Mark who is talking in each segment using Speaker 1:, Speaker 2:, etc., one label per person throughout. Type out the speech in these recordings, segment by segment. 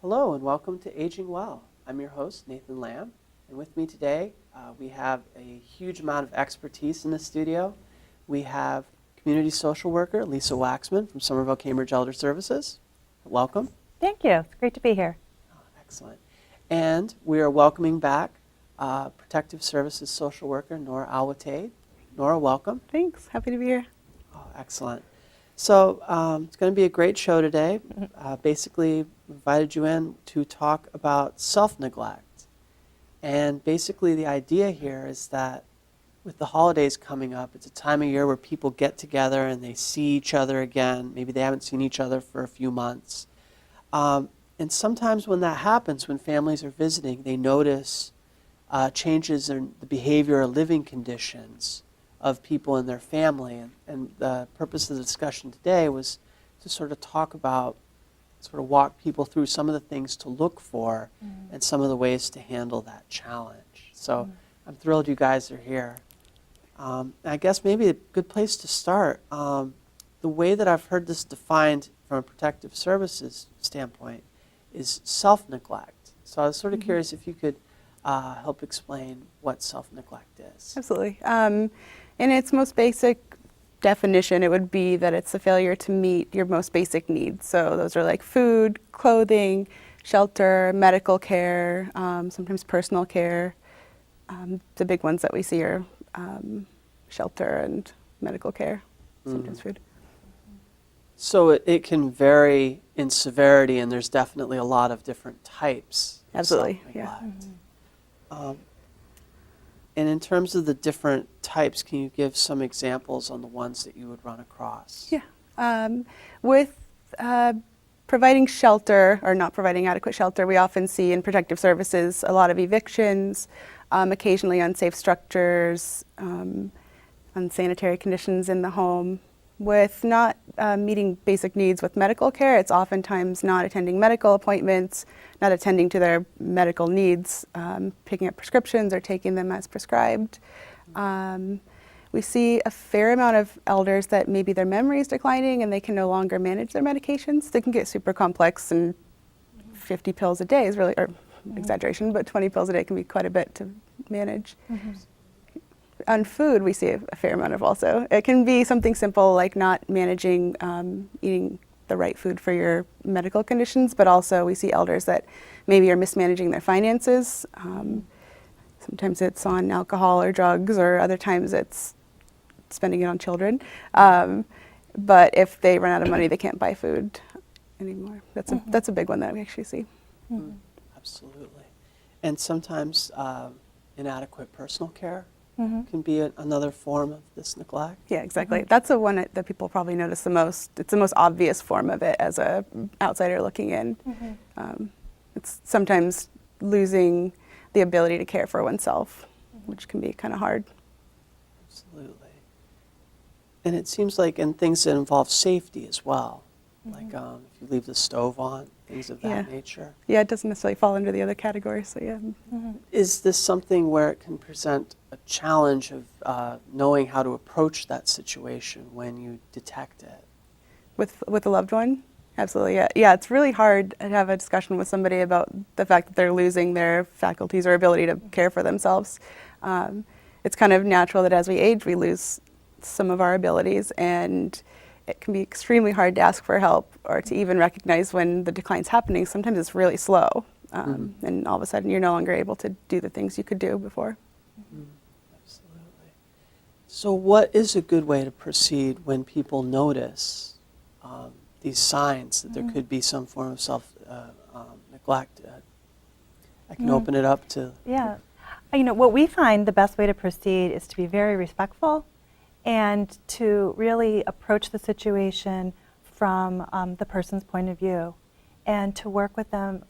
Speaker 1: Hello and welcome to Aging Well. I'm your host, Nathan Lamb, and with me today we have a huge amount of expertise in the studio. We have community social worker Lisa Waxman from Somerville-Cambridge Elder Services. Welcome.
Speaker 2: Thank you. It's great to be here.
Speaker 1: Oh, excellent. And we are welcoming back Protective Services social worker Norah Al-Wetaid. Norah, welcome.
Speaker 3: Thanks. Happy to be here.
Speaker 1: Oh, excellent. So it's going to be a great show today. Basically, we invited you in to talk about self-neglect. And basically the idea here is that with the holidays coming up, it's a time of year where people get together and they see each other again. Maybe they haven't seen each other for a few months. And sometimes when that happens, when families are visiting, they notice changes in the behavior or living conditions of people in their family. And the purpose of the discussion today was to sort of talk about, sort of walk people through some of the things to look for and some of the ways to handle that challenge. So I'm thrilled you guys are here. I guess maybe a good place to start, the way that I've heard this defined from a protective services standpoint is self-neglect. So I was sort of curious if you could help explain what self-neglect is.
Speaker 3: Absolutely. In its most basic definition, it would be that it's a failure to meet your most basic needs. So those are like food, clothing, shelter, medical care, sometimes personal care. The big ones that we see are shelter and medical care, sometimes food.
Speaker 1: So it can vary in severity, and there's definitely a lot of different types of
Speaker 3: Absolutely,
Speaker 1: self-neglect. And in terms of the different types, can you give some examples on the ones that you would run across?
Speaker 3: Yeah. With providing shelter or not providing adequate shelter, we often see in protective services a lot of evictions, occasionally unsafe structures, unsanitary conditions in the home. With not meeting basic needs with medical care, it's oftentimes not attending medical appointments, not attending to their medical needs, picking up prescriptions or taking them as prescribed. We see a fair amount of elders that maybe their memory is declining and they can no longer manage their medications. They can get super complex, and 50 pills a day is really, or exaggeration, but 20 pills a day can be quite a bit to manage. On food, we see a fair amount of also. It can be something simple like not managing eating the right food for your medical conditions, but also we see elders that maybe are mismanaging their finances. Sometimes it's on alcohol or drugs, or other times it's spending it on children. But if they run out of money, they can't buy food anymore. That's a big one that we actually see.
Speaker 1: Absolutely. And sometimes inadequate personal care can be another form of this neglect.
Speaker 3: Yeah, exactly. That's the one that people probably notice the most. It's the most obvious form of it as a outsider looking in. It's sometimes losing the ability to care for oneself, which can be kind of hard.
Speaker 1: Absolutely. And it seems like in things that involve safety as well, like if you leave the stove on, things of that nature.
Speaker 3: Yeah, it doesn't necessarily fall under the other categories, so yeah.
Speaker 1: Is this something where it can present a challenge of knowing how to approach that situation when you detect it?
Speaker 3: With a loved one? Absolutely, yeah. Yeah, it's really hard to have a discussion with somebody about the fact that they're losing their faculties or ability to care for themselves. It's kind of natural that as we age, we lose some of our abilities, and it can be extremely hard to ask for help or to even recognize when the decline's happening. Sometimes it's really slow, and all of a sudden you're no longer able to do the things you could do before.
Speaker 1: Absolutely. So what is a good way to proceed when people notice these signs that there could be some form of self-neglect? I can open it up to...
Speaker 2: Yeah. You know, what we find the best way to proceed is to be very respectful and to really approach the situation from the person's point of view, and to work with an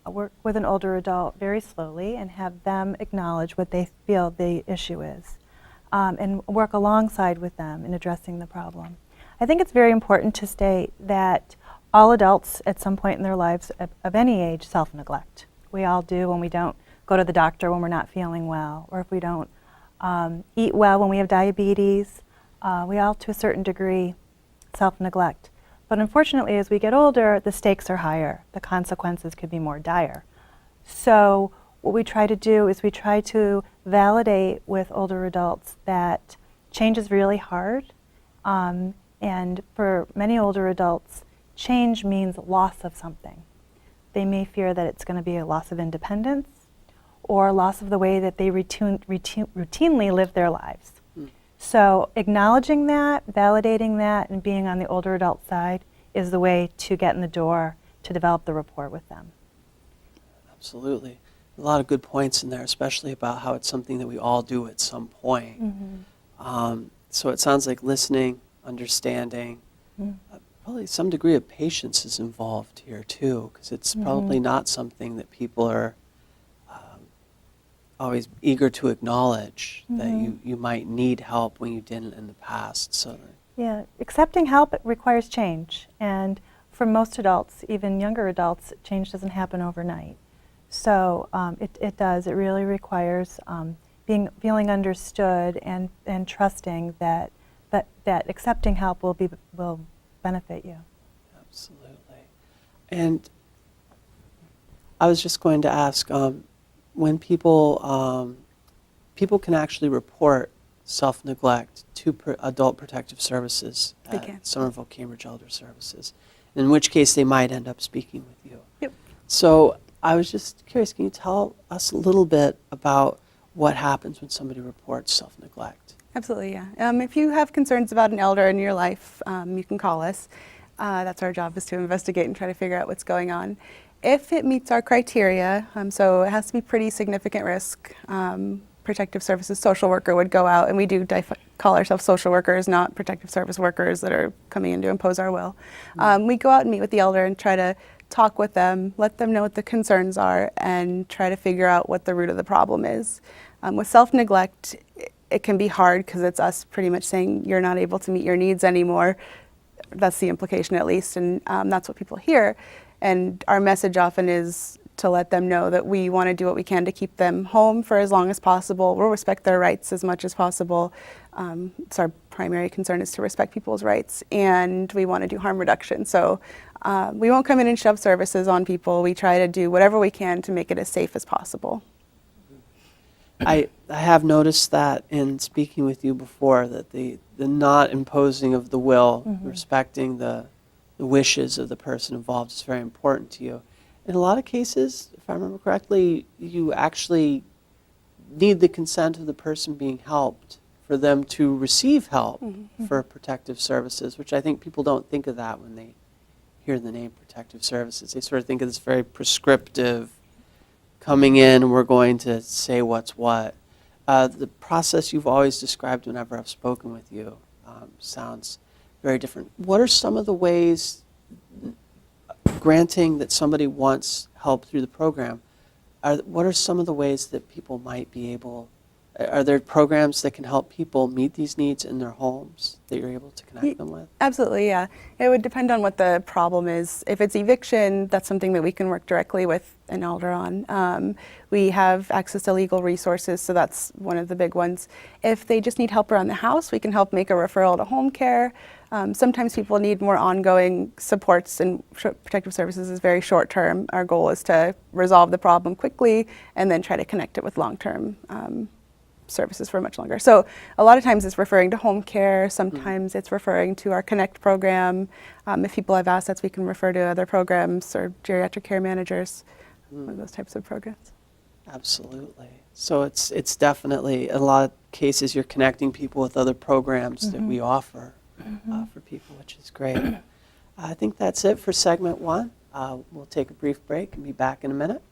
Speaker 2: older adult very slowly and have them acknowledge what they feel the issue is, and work alongside with them in addressing the problem. I think it's very important to state that all adults at some point in their lives of any age self-neglect. We all do when we don't go to the doctor when we're not feeling well, or if we don't eat well when we have diabetes. We all, to a certain degree, self-neglect. But unfortunately, as we get older, the stakes are higher. The consequences could be more dire. So what we try to do is we try to validate with older adults that change is really hard. And for many older adults, change means loss of something. They may fear that it's going to be a loss of independence or loss of the way that they routinely live their lives. So acknowledging that, validating that, and being on the older adult side is the way to get in the door to develop the rapport with them.
Speaker 1: Absolutely. A lot of good points in there, especially about how it's something that we all do at some point. So it sounds like listening, understanding, probably some degree of patience is involved here too, because it's probably not something that people are always eager to acknowledge, that you might need help when you didn't in the past. So
Speaker 2: Yeah, accepting help requires change. And for most adults, even younger adults, change doesn't happen overnight. So it does. It really requires feeling understood and trusting that accepting help will benefit you.
Speaker 1: Absolutely. And I was just going to ask, when people can actually report self-neglect to Adult Protective Services
Speaker 3: They can.
Speaker 1: at Somerville-Cambridge Elder Services, in which case they might end up speaking with you.
Speaker 3: Yep.
Speaker 1: So I was just curious, can you tell us a little bit about what happens when somebody reports self-neglect?
Speaker 3: Absolutely, yeah. If you have concerns about an elder in your life, you can call us. That's our job, is to investigate and try to figure out what's going on. If it meets our criteria, so it has to be pretty significant risk, Protective Services social worker would go out, and we do call ourselves social workers, not protective service workers that are coming in to impose our will. We go out and meet with the elder and try to talk with them, let them know what the concerns are, and try to figure out what the root of the problem is. With self-neglect, it can be hard because it's us pretty much saying you're not able to meet your needs anymore. That's the implication, at least, and that's what people hear. And our message often is to let them know that we want to do what we can to keep them home for as long as possible. We'll respect their rights as much as possible. So our primary concern is to respect people's rights, and we want to do harm reduction. So we won't come in and shove services on people. We try to do whatever we can to make it as safe as possible.
Speaker 1: I have noticed that in speaking with you before, that the not imposing of the will, respecting the wishes of the person involved is very important to you. In a lot of cases, if I remember correctly, you actually need the consent of the person being helped for them to receive help for protective services, which I think people don't think of that when they hear the name protective services. They sort of think of this very prescriptive, coming in and we're going to say what's what. The process you've always described whenever I've spoken with you sounds very different. What are some of the ways, granting that somebody wants help through the program, what are some of the ways that people might be able, are there programs that can help people meet these needs in their homes that you're able to connect them with?
Speaker 3: Absolutely, yeah. It would depend on what the problem is. If it's eviction, that's something that we can work directly with an elder on. We have access to legal resources, so that's one of the big ones. If they just need help around the house, we can help make a referral to home care. Sometimes people need more ongoing supports, and Protective Services is very short term. Our goal is to resolve the problem quickly and then try to connect it with long-term services for much longer. So a lot of times it's referring to home care, sometimes it's referring to our Connect program. If people have assets, we can refer to other programs or geriatric care managers, one of those types of programs.
Speaker 1: Absolutely. So it's definitely, in a lot of cases, you're connecting people with other programs that we offer for people, which is great. I think that's it for segment one. We'll take a brief break and be back in a minute.